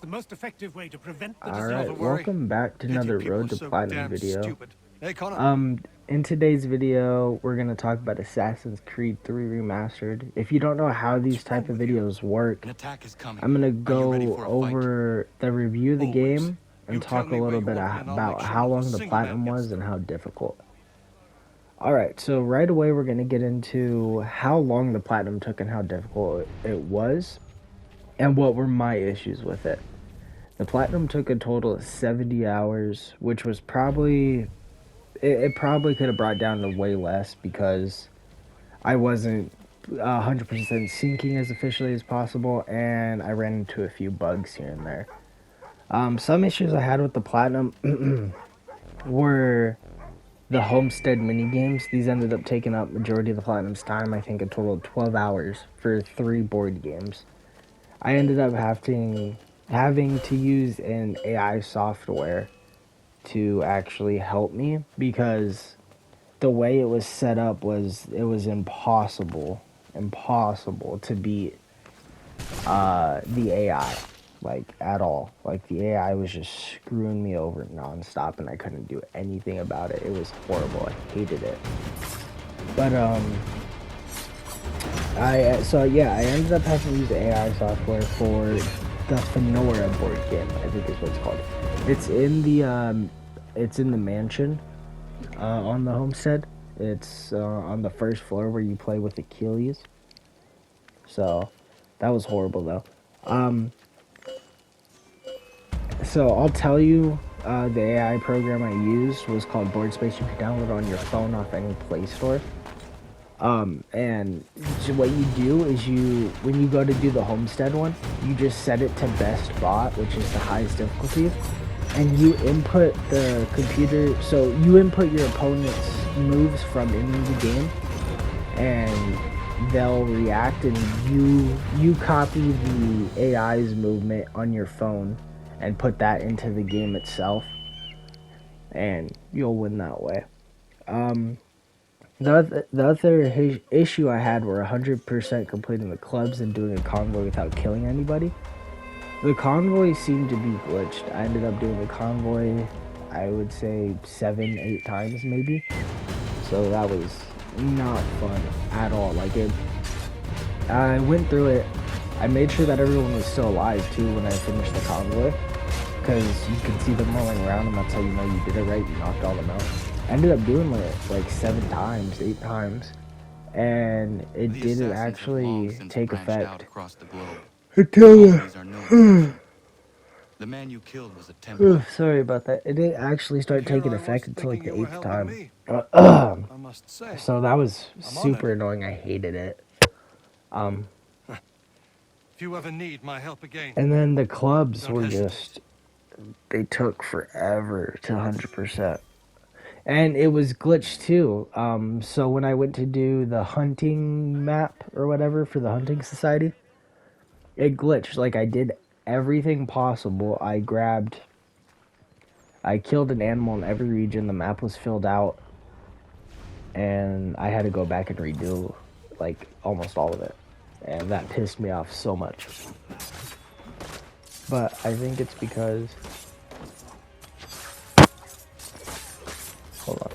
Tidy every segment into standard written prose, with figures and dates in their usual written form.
most effective way to prevent the Alright, welcome back to another Road to Platinum video. In today's video, we're going to talk about Assassin's Creed 3 Remastered. If you don't know how these type of videos work, I'm going to go over the review of the game and talk a little bit about how long the Platinum was and how difficult. Alright, so right away we're going to get into how long the Platinum took and how difficult it was, and what were my issues with it. The Platinum took a total of 70 hours, which was probably... It probably could have brought down to way less because I wasn't 100% syncing as efficiently as possible, and I ran into a few bugs here and there. Some issues I had with the Platinum were the Homestead minigames. These ended up taking up majority of the Platinum's time. I think a total of 12 hours for 3 board games. I ended up having to use an AI software to actually help me because the way it was set up was impossible to beat the AI, like, at all. Like, the AI was just screwing me over nonstop and I couldn't do anything about it. It was horrible. I hated it. But I ended up having to use AI software for the Fenora board game, I think is what it's called. It's in the mansion on the homestead. It's on the first floor where you play with Achilles. So that was horrible though. So I'll tell you, the AI program I used was called Board Space. You can download it on your phone off any Play Store. And so what you do is when you go to do the homestead one, you just set it to best bot, which is the highest difficulty, and you input the computer, so you input your opponent's moves from in the game, and they'll react, and you copy the AI's movement on your phone and put that into the game itself, and you'll win that way. The other issue I had were 100% completing the clubs and doing a convoy without killing anybody. The convoy seemed to be glitched. I ended up doing the convoy, I would say 7-8 times maybe. So that was not fun at all. I went through it. I made sure that everyone was still alive too when I finished the convoy, because you can see them rolling around and that's how you know you did it right. You knocked all them out. I ended up doing it like 7 times, 8 times, and it didn't actually take effect until the man you killed was a Templar. sorry about that. It didn't actually start taking effect until like the 8th time. So that was super annoying. I hated it. If you ever need my help again. And then the clubs were just, they took forever to 100%. And it was glitched too. So when I went to do the hunting map or whatever for the hunting society, it glitched. Like, I did everything possible. I killed an animal in every region. The map was filled out, and I had to go back and redo like almost all of it, and that pissed me off so much. But I think it's because, hold on.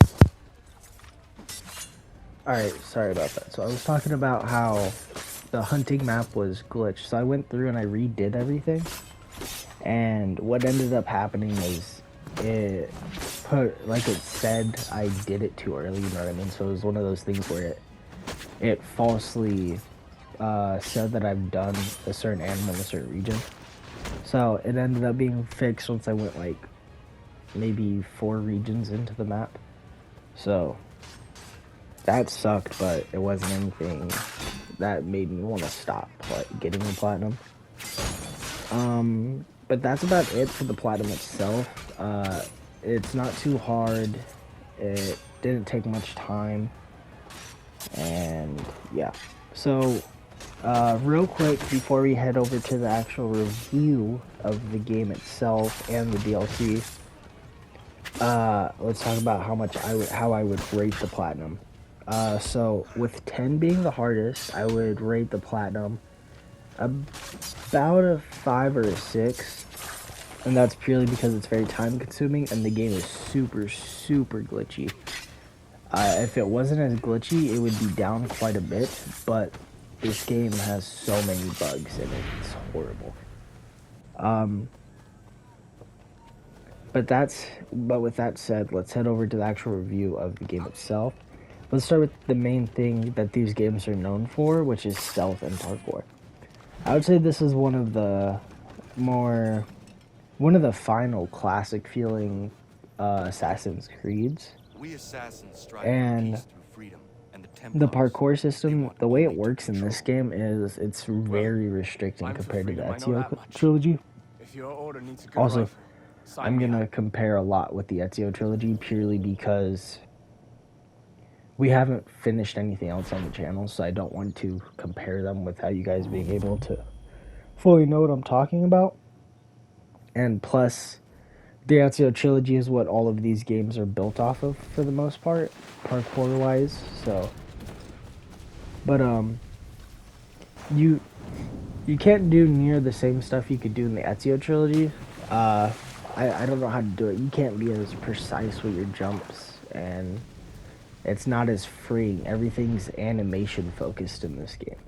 Alright, sorry about that. So I was talking about how the hunting map was glitched. So I went through and I redid everything. And what ended up happening was it put, like, it said I did it too early, you know what I mean? So it was one of those things where it falsely said that I've done a certain animal in a certain region. So it ended up being fixed once I went like maybe 4 regions into the map. So that sucked, but it wasn't anything that made me want to stop getting the platinum. But that's about it for the platinum itself. It's not too hard. It didn't take much time. And yeah. So real quick before we head over to the actual review of the game itself and the DLC, let's talk about how I would rate the platinum. So with 10 being the hardest, I would rate the platinum about a 5 or a 6. and that's purely because it's very time consuming and the game is super glitchy. If it wasn't as glitchy, it would be down quite a bit, but this game has so many bugs in it, it's horrible. But with that said, let's head over to the actual review of the game itself. Let's start with the main thing that these games are known for, which is stealth and parkour. I would say this is one of the final classic feeling Assassin's Creeds. We assassins strive And for peace through freedom, and the the Templars, parkour they system, want the way it only works in control. this game is it's very restricting I'm for compared to the freedom, I know Ezio that much. trilogy. If your order needs a good Also, wife, sign I'm me gonna up. compare a lot with the Ezio trilogy purely because we haven't finished anything else on the channel, so I don't want to compare them without you guys being able to fully know what I'm talking about. And plus, the Ezio trilogy is what all of these games are built off of for the most part, parkour wise. So, but you can't do near the same stuff you could do in the Ezio trilogy. I don't know how to do it. You can't be as precise with your jumps, and it's not as freeing. Everything's animation focused in this game.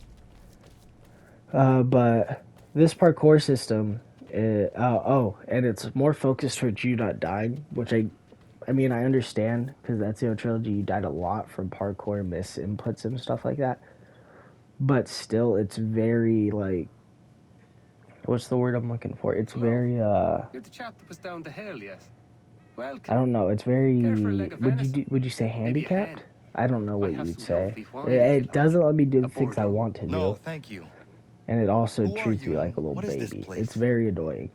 But this parkour system, and it's more focused towards you not dying, which I mean, I understand, because that's the trilogy, you died a lot from parkour miss inputs and stuff like that. But still, it's very, like, what's the word I'm looking for? It's very, You're the chap that was down the hill, yes? Well, I don't know, it's very, care for a leg of venison? would you say Maybe a handicapped? hen? I don't know I what have you would some say. lovely wine if It you doesn't like. let me do A the things I Bordeaux. want to No, do. thank you. And it also Who are treats me you? like a little What is this baby. place? It's very annoying.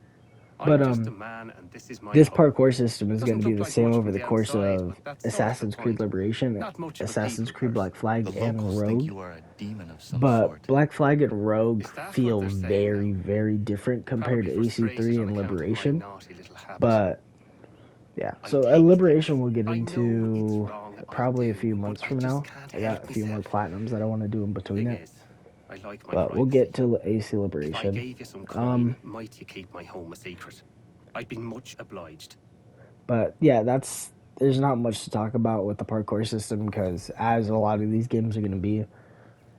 I'm But just a man, and this is my this home. parkour system is going Doesn't to be look the like same much over from the the course outside, of but that's sort of the Assassin's Creed point. Liberation, Not much of a Assassin's people Creed person. Black Flag, The and locals think Rogue. you are a demon of some But sort. Black Flag and Rogue Is that what feel they're saying very, now? very different compared Probably to frustrated AC3 on and account of my Liberation. naughty little habit. But yeah, I so take Liberation things. we'll get I know it's into wrong, I probably a do, few but months I from just now. can't I got help a few more myself. platinums that I want to do in between Thing it. is, I like my But we'll privacy. get to AC If I Liberation. gave you some coin, might you keep my home a secret? I'd be much obliged. But yeah, there's not much to talk about with the parkour system because as a lot of these games are going to be,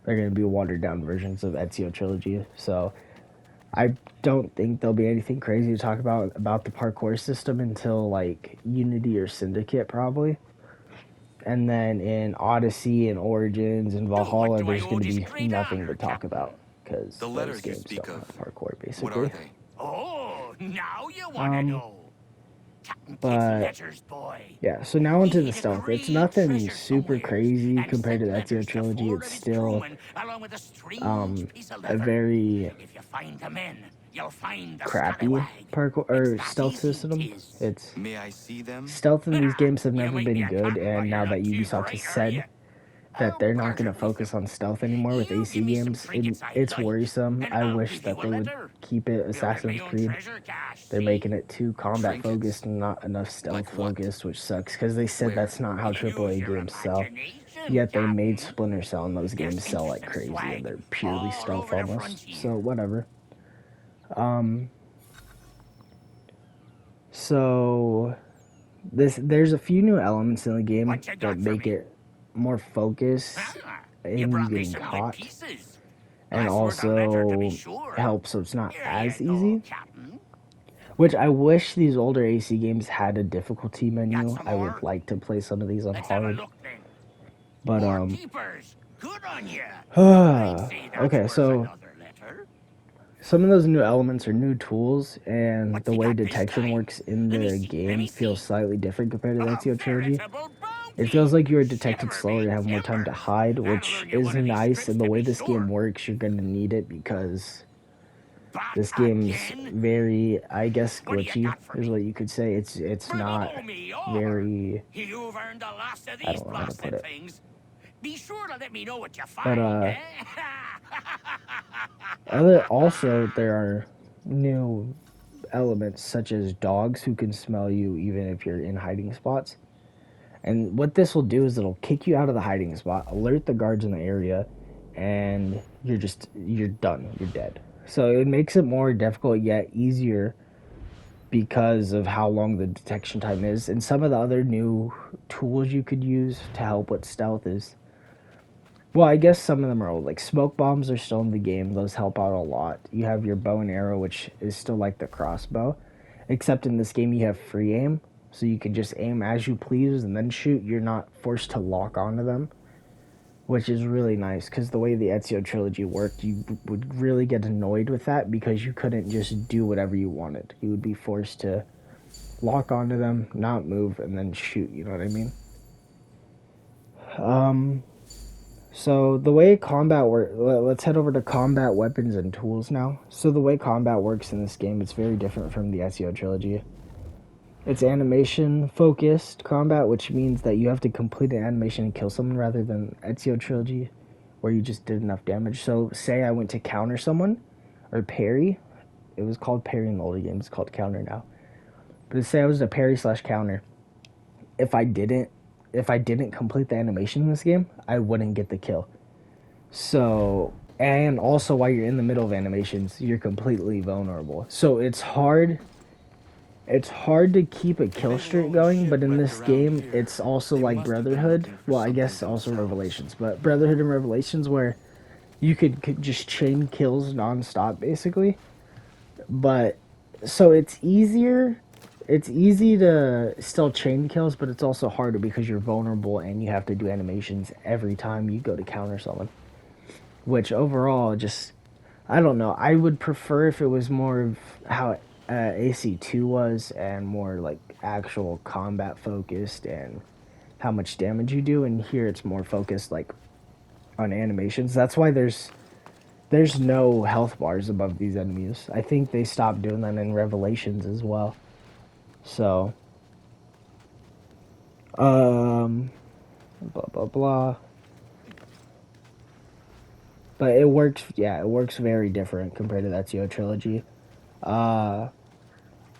they're going to be watered down versions of Ezio trilogy. So I don't think there'll be anything crazy to talk about the parkour system until like Unity or Syndicate probably. And then in Odyssey and Origins and Valhalla, there's going to be nothing to talk about because The those letters you games speak don't of, have parkour what are basically. they? Oh, now you want to know. Captain Kidd's But letters, boy. yeah, so now He into the hid a stealth. It's great nothing treasure super somewheres, crazy and compared to the sent Ezio letters to trilogy. 4 It's of his still crewmen, along with a strange piece of a leather. very If you find them in, you'll find the crappy scallywag. parkour It's or that stealth easy, system. 'tis. It's May I see them? stealth in these games have You never make me been a good, captain, but and you're now not that too Ubisoft has bright, are you? said that they're not Where's going to it with focus them? on stealth anymore with You AC give me some games, trinkets I it's like, worrisome. and I I'll wish give that you a they would letter. keep it Build my Assassin's own Creed. treasure cache, They're see? making it too combat Trinkets? focused and not enough stealth Like what? focused, which sucks because they said Where? that's not how Use AAA your games sell. imagination, Yet they made Captain. Splinter Cell and those There's games sell like interesting crazy and swag they're purely all stealth over the almost. So frontier. whatever. So there's a few new elements in the game What you that got for make me? it more focused You in you brought me getting some good caught, pieces. and Less worth a letter, to be also sure. helps so it's not Here as you go, easy. Captain. Which I wish these older AC games had a difficulty Got menu. some I more? would like to play some of these on Let's have a hard. look then. But More keepers. Good on you. I'd say that's okay, worth so another letter. some of those new elements are new tools, and What's the he way got this detection time? works in Let me the see, let game me feels see. slightly different compared to the A Ezio trilogy. veritable It bounty. feels like you are detected Shiver slower, me you have more time to timbers. hide, That'll which earn you is one of these nice, trips, and the to way be this game sure. works, you're going to need it because Back this game's again? very, I guess, What do you glitchy, got for is me? what you could say. It's not Blow me over. very, You've earned the last of I these don't know how to put blasted it. things. Be sure to let me know what you But, find, eh? also, there are new elements such as dogs who can smell you even if you're in hiding spots. And what this will do is it'll kick you out of the hiding spot, alert the guards in the area, and you're done. You're dead. So it makes it more difficult yet easier because of how long the detection time is. And some of the other new tools you could use to help with stealth is, well, I guess some of them are old. Like smoke bombs are still in the game. Those help out a lot. You have your bow and arrow, which is still like the crossbow, except in this game you have free aim, so you can just aim as you please and then shoot. You're not forced to lock onto them, which is really nice, because the way the Ezio trilogy worked, you would really get annoyed with that because you couldn't just do whatever you wanted. You would be forced to lock onto them, not move, and then shoot, you know what I mean? So the way combat works, let's head over to combat weapons and tools now. So the way combat works in this game, it's very different from the Ezio trilogy. It's animation focused combat, which means that you have to complete an animation and kill someone, rather than Ezio trilogy where you just did enough damage. So say I went to counter someone, or parry. It was called parry in the older games, it's called counter now. But say I was a parry / counter. If I didn't complete the animation in this game, I wouldn't get the kill. So, and also while you're in the middle of animations, you're completely vulnerable. So it's hard to keep a kill streak going, but in this game, it's also like Brotherhood. Well, I guess also Revelations, but Brotherhood and Revelations, where you could just chain kills non-stop, basically. But, so it's easier. It's easy to still chain kills, but it's also harder because you're vulnerable and you have to do animations every time you go to counter someone. Which overall, just, I don't know. I would prefer if it was more of how AC2 was, and more like actual combat focused and how much damage you do. And here it's more focused like on animations. That's why there's no health bars above these enemies. I think they stopped doing that in Revelations as well. So, blah, blah, blah. But it works, yeah, it works very different compared to that Ezio trilogy. Other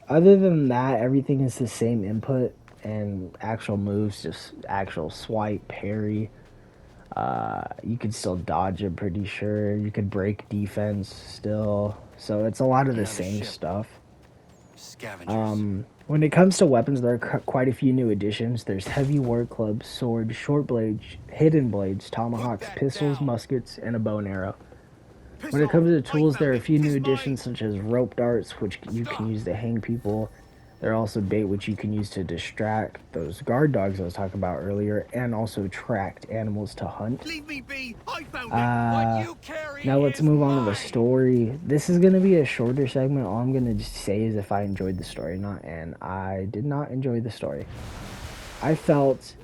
than that, everything is the same input and actual moves, just actual swipe, parry. You could still dodge, I'm pretty sure. You could break defense still. So it's a lot of the same stuff. Scavengers. When it comes to weapons, there are quite a few new additions. There's heavy war clubs, swords, short blades, hidden blades, tomahawks, pistols, muskets, and a bow and arrow. When it comes to tools, there are a few new additions such as rope darts, which you can use to hang people. There are also bait, which you can use to distract those guard dogs I was talking about earlier, and also tracked animals to hunt. Leave me be. I found it. What you carry Now let's is move on to the mine. story. This is going to be a shorter segment. All I'm going to just say is if I enjoyed the story or not, and I did not enjoy the story. It felt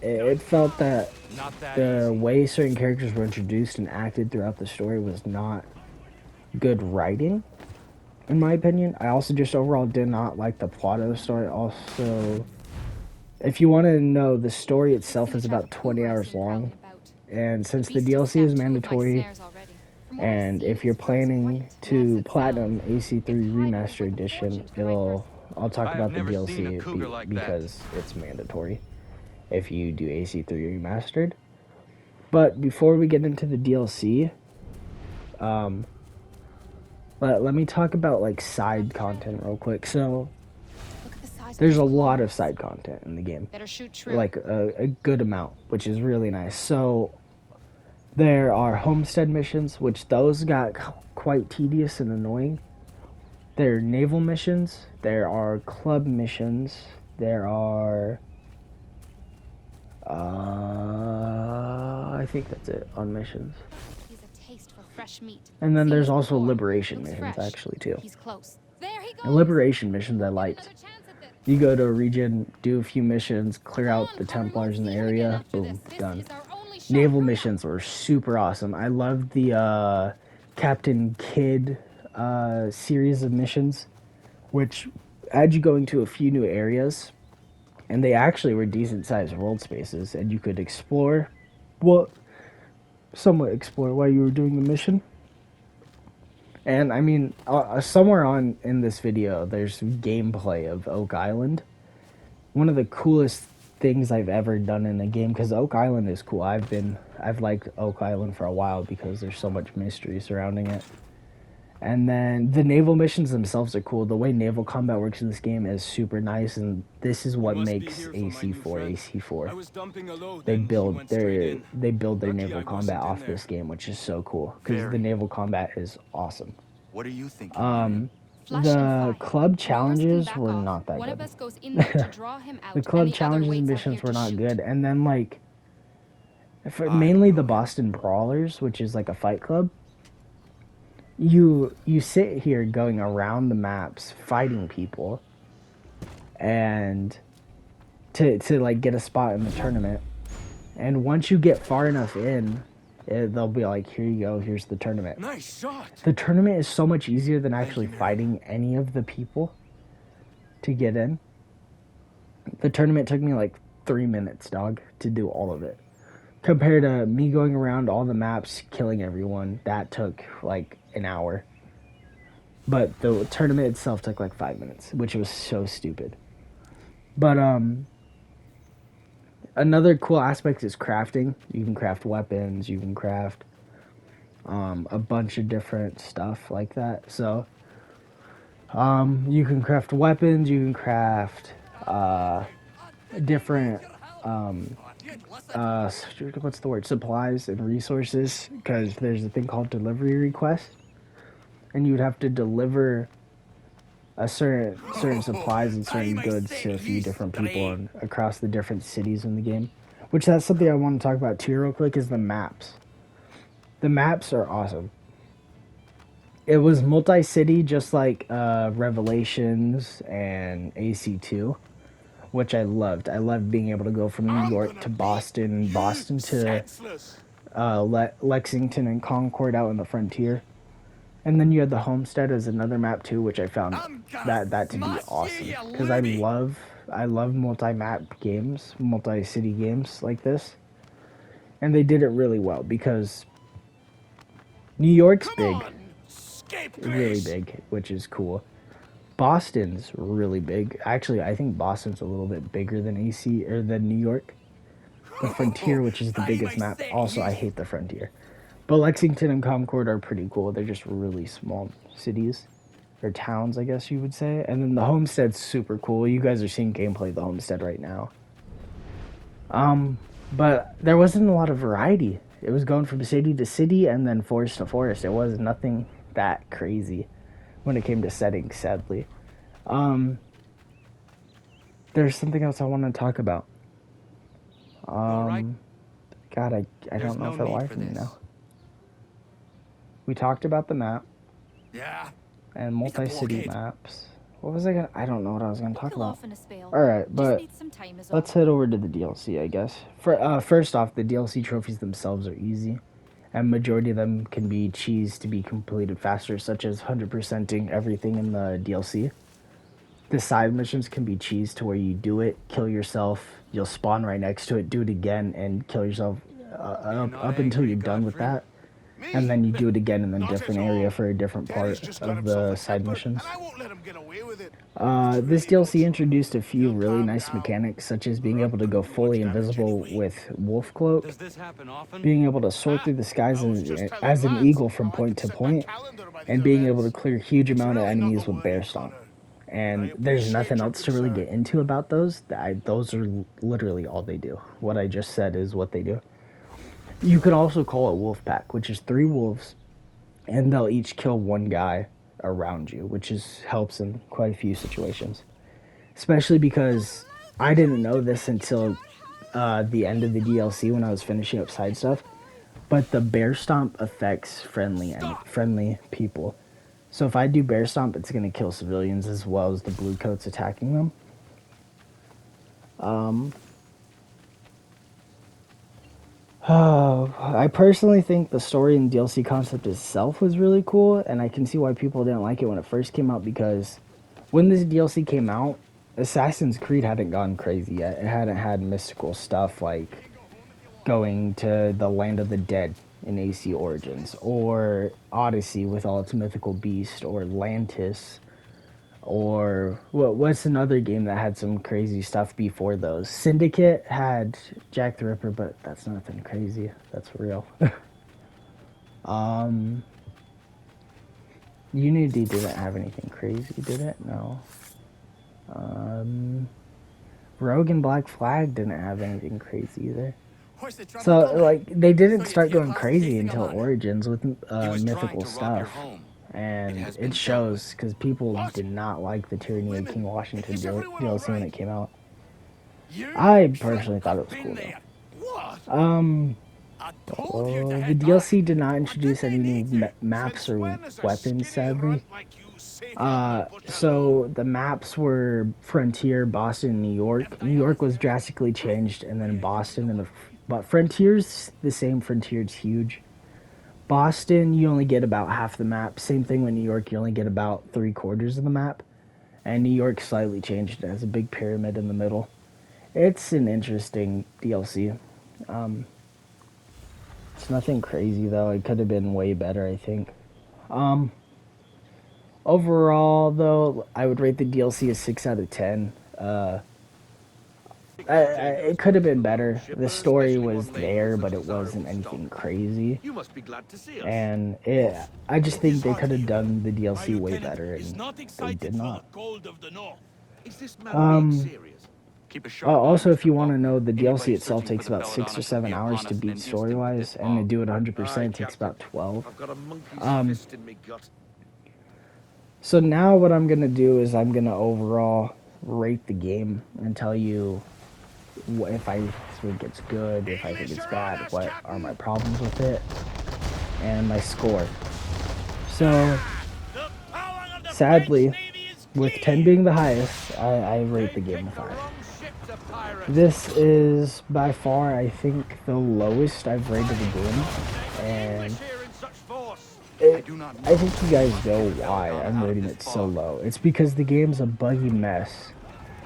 that the way certain characters were introduced and acted throughout the story was not good writing, in my opinion. I also just overall did not like the plot of the story. Also, if you want to know, the story itself is about 20 hours long, and since the DLC is mandatory, and if you're planning to platinum AC3 Remastered Edition, I'll talk about the DLC because it's mandatory if you do AC3 Remastered. But before we get into the DLC, let me talk about like side content real quick. So there's a lot of side content in the game, like a good amount, which is really nice. So there are homestead missions, which those got quite tedious and annoying. There are naval missions, there are club missions, there are I think that's it on missions. And then there's also liberation missions, actually, too. And liberation missions I liked. You go to a region, do a few missions, clear out the Templars in the area, boom, done. Naval missions were super awesome. I loved the Captain Kidd series of missions, which had you going to a few new areas, and they actually were decent-sized world spaces, and you could explore, well, somewhat explore while you were doing the mission. And I mean, somewhere on in this video, there's gameplay of Oak Island. One of the coolest things I've ever done in a game, because Oak Island is cool. I've liked Oak Island for a while because there's so much mystery surrounding it. And then the naval missions themselves are cool. The way naval combat works in this game is super nice, and this is what makes AC4 AC4. They build their naval combat off this game, which is so cool because the naval combat is awesome. What are you thinking? The club challenges were not that good. The club challenges missions were not good, and then like mainly the Boston Brawlers, which is like a fight club. You sit here going around the maps fighting people, and to like get a spot in the tournament. And once you get far enough in, they'll be like, here you go, here's the tournament. Nice shot. The tournament is so much easier than actually fighting any of the people to get in. The tournament took me like 3 minutes, dog, to do all of it. Compared to me going around all the maps, killing everyone, that took like an hour. But the tournament itself took like 5 minutes, which was so stupid. But another cool aspect is crafting. You can craft weapons, you can craft a bunch of different stuff like that. So you can craft weapons, you can craft different what's the word, supplies and resources, because there's a thing called delivery request, and you would have to deliver a certain supplies and certain goods to a few different people across the different cities in the game. Which, that's something I want to talk about too real quick, is the maps. The maps are awesome. It was multi-city, just like Revelations and AC2, which I loved. I loved being able to go from New York to Boston, Boston to Lexington and Concord out in the frontier. And then you had the Homestead as another map too, which I found that to be awesome, because I love multi-map games, multi-city games like this, and they did it really well because New York's big, really big, which is cool. Boston's really big. Actually, I think Boston's a little bit bigger than AC or than New York. The Frontier, which is the biggest map. Also, I hate the Frontier. But Lexington and Concord are pretty cool. They're just really small cities. Or towns, I guess you would say. And then the Homestead's super cool. You guys are seeing gameplay of the Homestead right now. But there wasn't a lot of variety. It was going from city to city and then forest to forest. It was nothing that crazy when it came to settings, sadly. There's something else I want to talk about. God, I don't know if it'll lie for me now. We talked about the map. Yeah. And multi-city maps. What was I gonna... I don't know what I was gonna talk about. Alright, but let's head over to the DLC, I guess. First off, the DLC trophies themselves are easy. And majority of them can be cheesed to be completed faster, such as 100%ing everything in the DLC. The side missions can be cheesed to where you do it, kill yourself, you'll spawn right next to it, do it again, and kill yourself up until you're done with that. And then you do it again in a different area for a different part of the side missions. This DLC introduced a few really nice mechanics, such as being able to go fully invisible with Wolf Cloak, being able to soar through the skies as an eagle from point to point, and being able to clear a huge amount of enemies with Bear Stomp. And there's nothing else to really get into about those. Those are literally all they do. What I just said is what they do. You could also call it Wolf Pack, which is 3 wolves, and they'll each kill 1 guy around you, which helps in quite a few situations. Especially because I didn't know this until the end of the DLC when I was finishing up side stuff, but the Bear Stomp affects friendly people. So if I do Bear Stomp, it's going to kill civilians as well as the blue coats attacking them. I personally think the story and DLC concept itself was really cool, and I can see why people didn't like it when it first came out, because when this DLC came out, Assassin's Creed hadn't gone crazy yet. It hadn't had mystical stuff like going to the Land of the Dead in AC Origins, or Odyssey with all its mythical beast, or Atlantis, or what's another game that had some crazy stuff before those? Syndicate had Jack the Ripper, but that's nothing crazy. That's real. Unity didn't have anything crazy, did it? No. Rogue and Black Flag didn't have anything crazy either. Where's the trouble So, coming? like, they didn't So you start feel going like crazy taking until them on? Origins with He was mythical trying to rob your stuff. home. And has been it dealt shows because people What? did not like the Tyranny of Women? King Washington Is everyone DLC when alright? it came out. You? I personally thought it was I've cool been there. What? though. I told you to The head DLC back. did not I introduce didn't any new need to. maps Since or when is a weapons, skinny sadly. runt like you safe on the bush So the maps were Frontier, Boston, and New York. New York was drastically changed, and then Boston and but Frontier's the same. Frontier's huge. Boston, you only get about half the map. Same thing with New York, you only get about 3/4 of the map. And New York slightly changed. It has a big pyramid in the middle. It's an interesting DLC. It's nothing crazy though. It could have been way better, I think. Overall, though, I would rate the DLC a 6 out of 10. It could have been better. The story was there, but it wasn't anything crazy. You must be glad to see us. And I just think they could have done the DLC way better, and they did not. Is this man being serious? Keep a sharp eye, Also, if Mr. you want to Fogg. know, the DLC Anybody itself searching takes for the about 6 or belladonna 7 can be hours upon to us beat in an instant with story-wise, this and to fog. do it Aye, 100% takes Captain. about 12. I've got a monkey's fist in me gut. So now what I'm going to do is I'm going to overall rate the game and tell you if I think it's good, if I think it's bad, what are my problems with it, and my score. So, sadly, with 10 being the highest, I rate the game a 5. This is by far, I think, the lowest I've rated a game, and I think you guys know why I'm rating it so low. It's because the game's a buggy mess,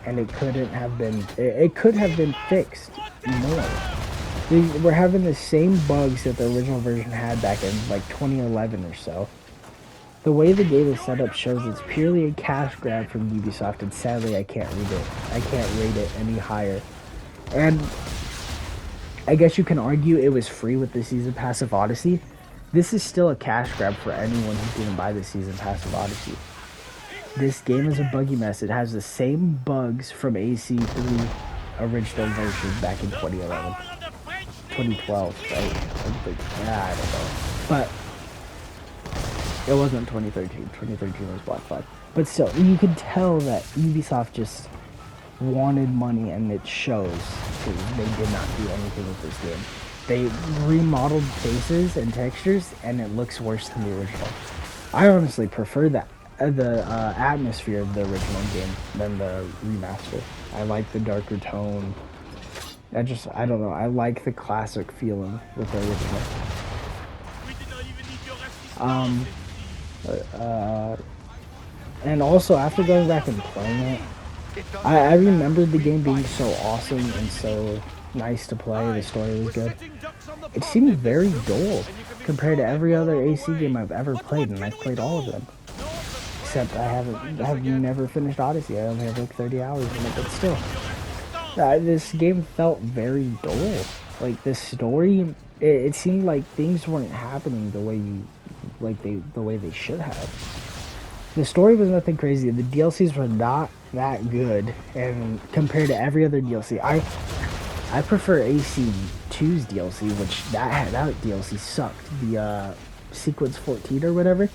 and it couldn't have been, it could have been fixed more. We're having the same bugs that the original version had back in like 2011 or so. The way the game is set up shows it's purely a cash grab from Ubisoft, and sadly I can't read it. I can't rate it any higher. And I guess you can argue it was free with the Season Pass of Odyssey. This is still a cash grab for anyone who didn't buy the Season Pass of Odyssey. This game is a buggy mess. It has the same bugs from AC3 original version back in 2011. 2012, right? I don't know. But it wasn't 2013. 2013 was Black Flag. But still, you could tell that Ubisoft just wanted money, and it shows, because they did not do anything with this game. They remodeled faces and textures, and it looks worse than the original. I honestly prefer the atmosphere of the original game than the remaster. I like the darker tone. I don't know, I like the classic feeling with the original. And also, after going back and playing it, I remembered the game being so awesome and so nice to play. The story was good. It seemed very dull compared to every other AC game I've ever played, and I've played all of them. Except I've never finished Odyssey. I only have like 30 hours in it, but still. This game felt very dull. Like, the story, it seemed like things weren't happening the way they should have. The story was nothing crazy. The DLCs were not that good, and compared to every other DLC, I prefer AC2's DLC, which that DLC sucked. The Sequence 14 or whatever.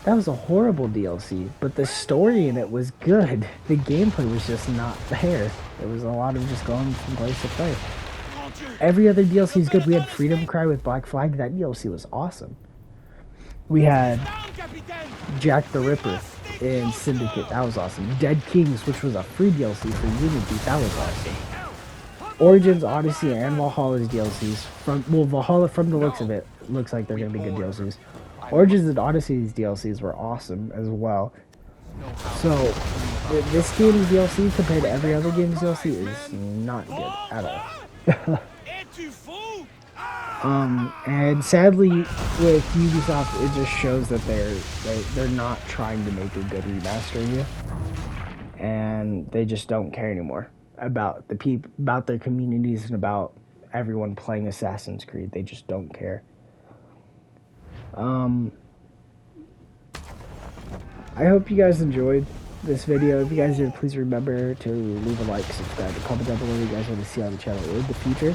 That was a horrible DLC, but the story in it was good. The gameplay was just not there. It was a lot of just going from place to place. Every other DLC is good. We had Freedom Cry with Black Flag. That DLC was awesome. We had Jack the Ripper in Syndicate. That was awesome. Dead Kings, which was a free DLC for Unity. That was awesome. Origins, Odyssey, and Valhalla's DLCs. Valhalla, from the looks of it, looks like they're going to be good DLCs. Origins and Odyssey's DLCs were awesome as well. So, this game's DLC compared to every other game's DLC is not good at all. And sadly, with Ubisoft, it just shows that they're not trying to make a good remaster here, and they just don't care anymore about about their communities, and about everyone playing Assassin's Creed. They just don't care. I hope you guys enjoyed this video. If you guys did, please remember to leave a like, subscribe, and comment down below what you guys want to see on the channel in the future.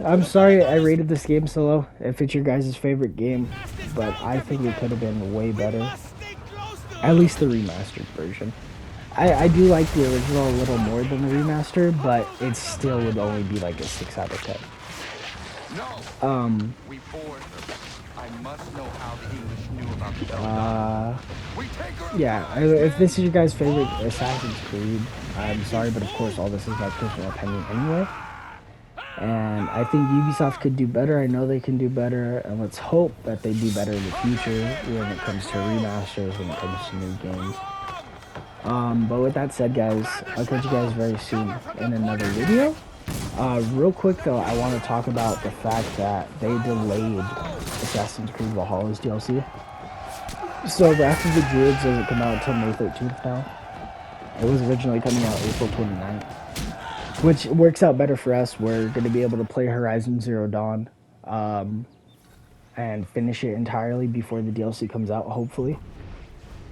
I'm sorry I rated this game so low. If it's your guys' favorite game, but I think it could have been way better. At least the remastered version. I do like the original a little more than the remaster, but it still would only be like a 6 out of 10. We board them. I must know how the English knew about the yeah, if this is your guys' favorite Assassin's Creed, I'm sorry, but of course all this is my personal opinion anyway. And I think Ubisoft could do better. I know they can do better, and let's hope that they do better in the future when it comes to remasters, when it comes to new games. But with that said, guys, I'll catch you guys very soon in another video. Real quick though, I want to talk about the fact that they delayed Assassin's Creed Valhalla's DLC. So Wrath of the Druids doesn't come out until May 13th now. It was originally coming out April 29th. Which works out better for us. We're going to be able to play Horizon Zero Dawn and finish it entirely before the DLC comes out, hopefully.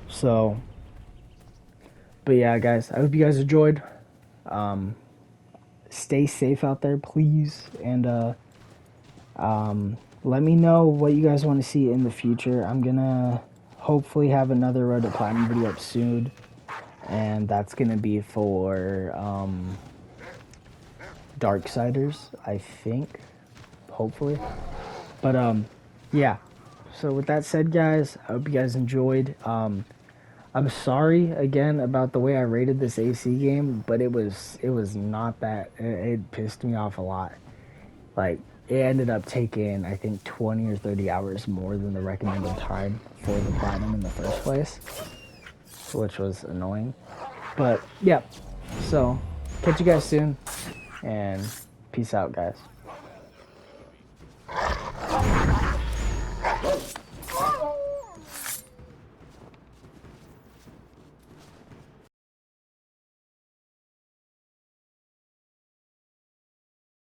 So, but yeah, guys, I hope you guys enjoyed. Stay safe out there, please. And let me know what you guys want to see in the future. I'm going to hopefully have another Road to Platinum video up soon. And that's going to be for... Darksiders, I think, hopefully. But yeah, so with that said, guys, I hope you guys enjoyed. I'm sorry again about the way I rated this AC game, but it was not that. It pissed me off a lot. Like, it ended up taking, I think, 20 or 30 hours more than the recommended time for the platinum in the first place, which was annoying. But yeah, so catch you guys soon. And peace out, guys.